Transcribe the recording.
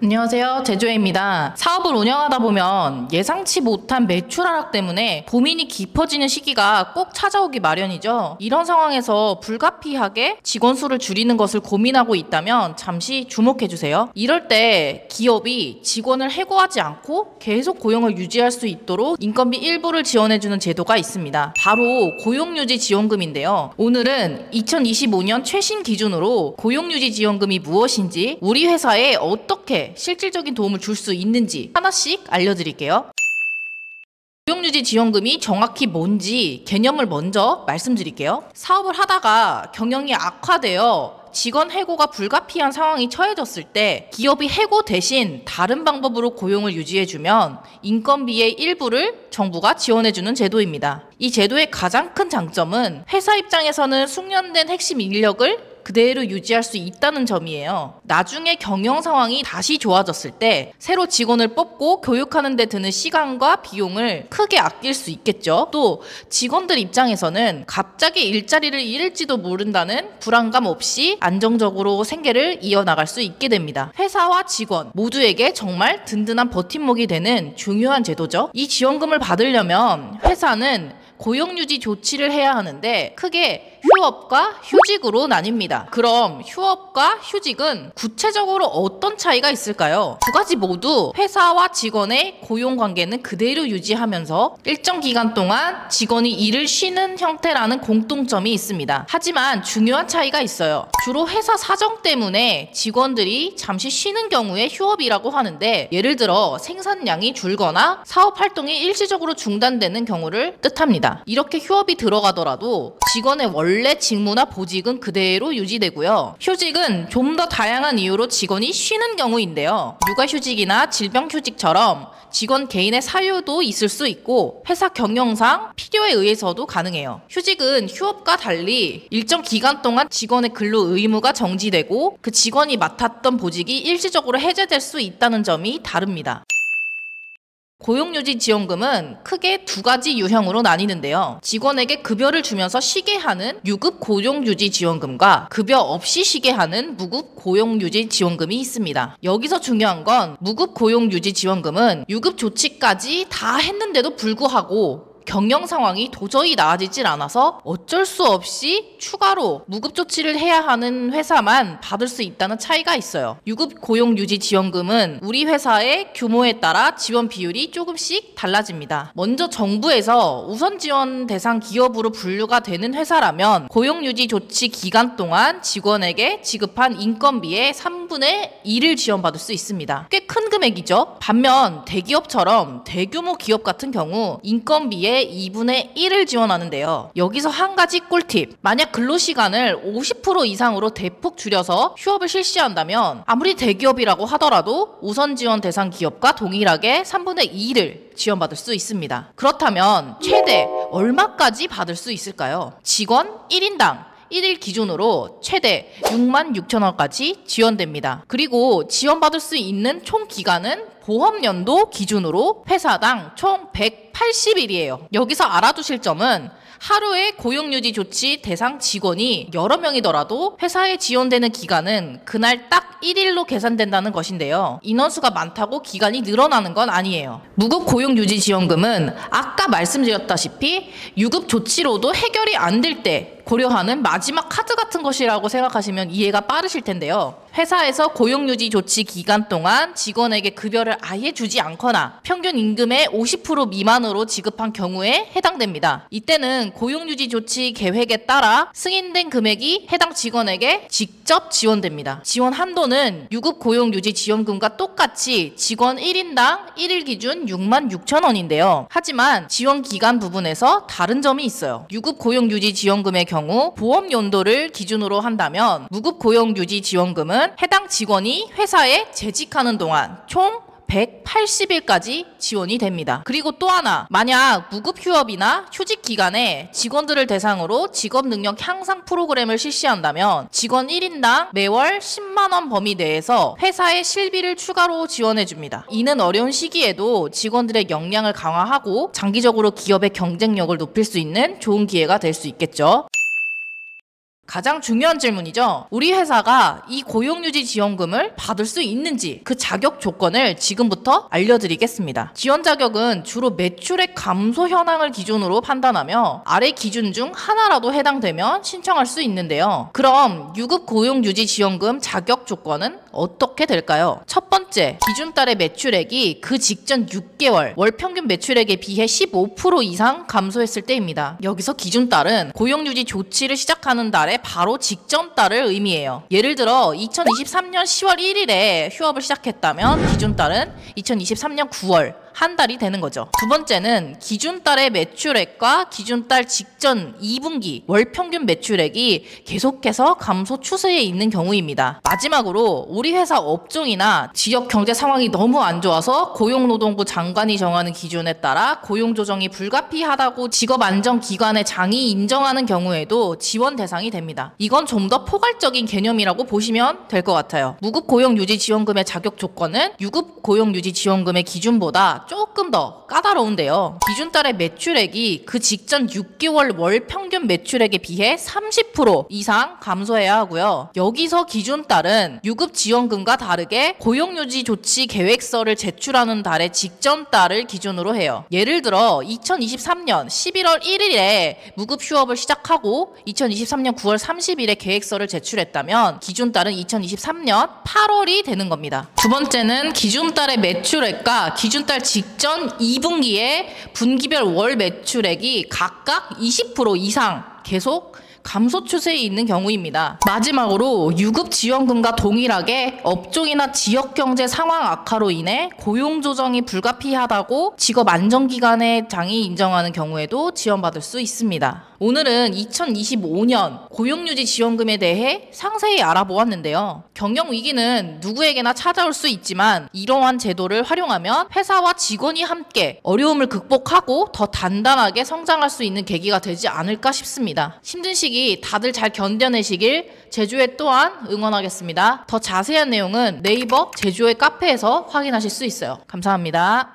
안녕하세요. 제조혜입니다. 사업을 운영하다 보면 예상치 못한 매출 하락 때문에 고민이 깊어지는 시기가 꼭 찾아오기 마련이죠. 이런 상황에서 불가피하게 직원 수를 줄이는 것을 고민하고 있다면 잠시 주목해주세요. 이럴 때 기업이 직원을 해고하지 않고 계속 고용을 유지할 수 있도록 인건비 일부를 지원해주는 제도가 있습니다. 바로 고용유지 지원금인데요. 오늘은 2025년 최신 기준으로 고용유지 지원금이 무엇인지, 우리 회사에 어떻게 실질적인 도움을 줄 수 있는지 하나씩 알려드릴게요. 고용유지 지원금이 정확히 뭔지 개념을 먼저 말씀드릴게요. 사업을 하다가 경영이 악화되어 직원 해고가 불가피한 상황이 처해졌을 때 기업이 해고 대신 다른 방법으로 고용을 유지해주면 인건비의 일부를 정부가 지원해주는 제도입니다. 이 제도의 가장 큰 장점은 회사 입장에서는 숙련된 핵심 인력을 그대로 유지할 수 있다는 점이에요. 나중에 경영 상황이 다시 좋아졌을 때 새로 직원을 뽑고 교육하는 데 드는 시간과 비용을 크게 아낄 수 있겠죠. 또 직원들 입장에서는 갑자기 일자리를 잃을지도 모른다는 불안감 없이 안정적으로 생계를 이어나갈 수 있게 됩니다. 회사와 직원 모두에게 정말 든든한 버팀목이 되는 중요한 제도죠. 이 지원금을 받으려면 회사는 고용유지 조치를 해야 하는데 크게 휴업과 휴직으로 나뉩니다. 그럼 휴업과 휴직은 구체적으로 어떤 차이가 있을까요? 두 가지 모두 회사와 직원의 고용관계는 그대로 유지하면서 일정 기간 동안 직원이 일을 쉬는 형태라는 공통점이 있습니다. 하지만 중요한 차이가 있어요. 주로 회사 사정 때문에 직원들이 잠시 쉬는 경우에 휴업이라고 하는데, 예를 들어 생산량이 줄거나 사업 활동이 일시적으로 중단되는 경우를 뜻합니다. 이렇게 휴업이 들어가더라도 직원의 원래 직무나 보직은 그대로 유지되고요. 휴직은 좀 더 다양한 이유로 직원이 쉬는 경우인데요. 육아휴직이나 질병휴직처럼 직원 개인의 사유도 있을 수 있고 회사 경영상 필요에 의해서도 가능해요. 휴직은 휴업과 달리 일정 기간 동안 직원의 근로 의무가 정지되고 그 직원이 맡았던 보직이 일시적으로 해제될 수 있다는 점이 다릅니다. 고용유지 지원금은 크게 두 가지 유형으로 나뉘는데요. 직원에게 급여를 주면서 쉬게 하는 유급 고용유지 지원금과 급여 없이 쉬게 하는 무급 고용유지 지원금이 있습니다. 여기서 중요한 건 무급 고용유지 지원금은 유급 조치까지 다 했는데도 불구하고 경영 상황이 도저히 나아지질 않아서 어쩔 수 없이 추가로 무급 조치를 해야 하는 회사만 받을 수 있다는 차이가 있어요. 유급 고용유지 지원금은 우리 회사의 규모에 따라 지원 비율이 조금씩 달라집니다. 먼저 정부에서 우선 지원 대상 기업으로 분류가 되는 회사라면 고용유지 조치 기간 동안 직원에게 지급한 인건비의 3분의 1을 지원받을 수 있습니다. 꽤 큰 금액이죠. 반면 대기업처럼 대규모 기업 같은 경우 인건비의 2분의 1을 지원하는데요. 여기서 한 가지 꿀팁. 만약 근로시간을 50% 이상으로 대폭 줄여서 휴업을 실시한다면 아무리 대기업이라고 하더라도 우선 지원 대상 기업과 동일하게 3분의 2를 지원받을 수 있습니다. 그렇다면 최대 얼마까지 받을 수 있을까요? 직원 1인당 1일 기준으로 최대 66,000원까지 지원됩니다. 그리고 지원받을 수 있는 총 기간은 보험연도 기준으로 회사당 총 180일이에요. 여기서 알아두실 점은 하루에 고용유지 조치 대상 직원이 여러 명이더라도 회사에 지원되는 기간은 그날 딱 1일로 계산된다는 것인데요. 인원수가 많다고 기간이 늘어나는 건 아니에요. 무급 고용유지 지원금은 아까 말씀드렸다시피 유급 조치로도 해결이 안 될 때 고려하는 마지막 카드 같은 것이라고 생각하시면 이해가 빠르실 텐데요. 회사에서 고용유지 조치 기간 동안 직원에게 급여를 아예 주지 않거나 평균 임금의 50% 미만으로 지급한 경우에 해당됩니다. 이때는 고용유지 조치 계획에 따라 승인된 금액이 해당 직원에게 직접 지원됩니다. 지원 한도는 유급 고용유지 지원금과 똑같이 직원 1인당 1일 기준 66,000원인데요. 하지만 지원 기간 부분에서 다른 점이 있어요. 유급 고용유지 지원금의 경우 보험 연도를 기준으로 한다면 무급 고용유지 지원금은 해당 직원이 회사에 재직하는 동안 총 180일까지 지원이 됩니다. 그리고 또 하나, 만약 무급 휴업이나 휴직 기간에 직원들을 대상으로 직업 능력 향상 프로그램을 실시한다면 직원 1인당 매월 10만 원 범위 내에서 회사의 실비를 추가로 지원해 줍니다. 이는 어려운 시기에도 직원들의 역량을 강화하고 장기적으로 기업의 경쟁력을 높일 수 있는 좋은 기회가 될 수 있겠죠. 가장 중요한 질문이죠. 우리 회사가 이 고용유지지원금을 받을 수 있는지 그 자격 조건을 지금부터 알려드리겠습니다. 지원 자격은 주로 매출액 감소 현황을 기준으로 판단하며 아래 기준 중 하나라도 해당되면 신청할 수 있는데요. 그럼 유급 고용유지지원금 자격 조건은 어떻게 될까요? 첫 번째, 기준 달의 매출액이 그 직전 6개월 월 평균 매출액에 비해 15% 이상 감소했을 때입니다. 여기서 기준 달은 고용유지 조치를 시작하는 달에 바로 직전 달을 의미해요. 예를 들어 2023년 10월 1일에 휴업을 시작했다면 기준 달은 2023년 9월 한 달이 되는 거죠. 두 번째는 기준 달의 매출액과 기준 달 직전 2분기 월 평균 매출액이 계속해서 감소 추세에 있는 경우입니다. 마지막으로 우리 회사 업종이나 지역 경제 상황이 너무 안 좋아서 고용노동부 장관이 정하는 기준에 따라 고용 조정이 불가피하다고 직업안전기관의 장이 인정하는 경우에도 지원 대상이 됩니다. 이건 좀 더 포괄적인 개념이라고 보시면 될 것 같아요. 무급 고용유지지원금의 자격 조건은 유급 고용유지지원금의 기준보다 조금 더 까다로운데요. 기준 달의 매출액이 그 직전 6개월 월 평균 매출액에 비해 30% 이상 감소해야 하고요. 여기서 기준 달은 유급 지원금과 다르게 고용유지 조치 계획서를 제출하는 달의 직전 달을 기준으로 해요. 예를 들어 2023년 11월 1일에 무급 휴업을 시작하고 2023년 9월 30일에 계획서를 제출했다면 기준 달은 2023년 8월이 되는 겁니다. 두 번째는 기준 달의 매출액과 기준 달 직전 2분기에 분기별 월 매출액이 각각 20% 이상 계속 감소 추세에 있는 경우입니다. 마지막으로 유급 지원금과 동일하게 업종이나 지역 경제 상황 악화로 인해 고용 조정이 불가피하다고 직업안전기관의 장이 인정하는 경우에도 지원받을 수 있습니다. 오늘은 2025년 고용유지 지원금에 대해 상세히 알아보았는데요. 경영위기는 누구에게나 찾아올 수 있지만 이러한 제도를 활용하면 회사와 직원이 함께 어려움을 극복하고 더 단단하게 성장할 수 있는 계기가 되지 않을까 싶습니다. 힘든 시기 다들 잘 견뎌내시길 제조회 또한 응원하겠습니다. 더 자세한 내용은 네이버 제조회 카페에서 확인하실 수 있어요. 감사합니다.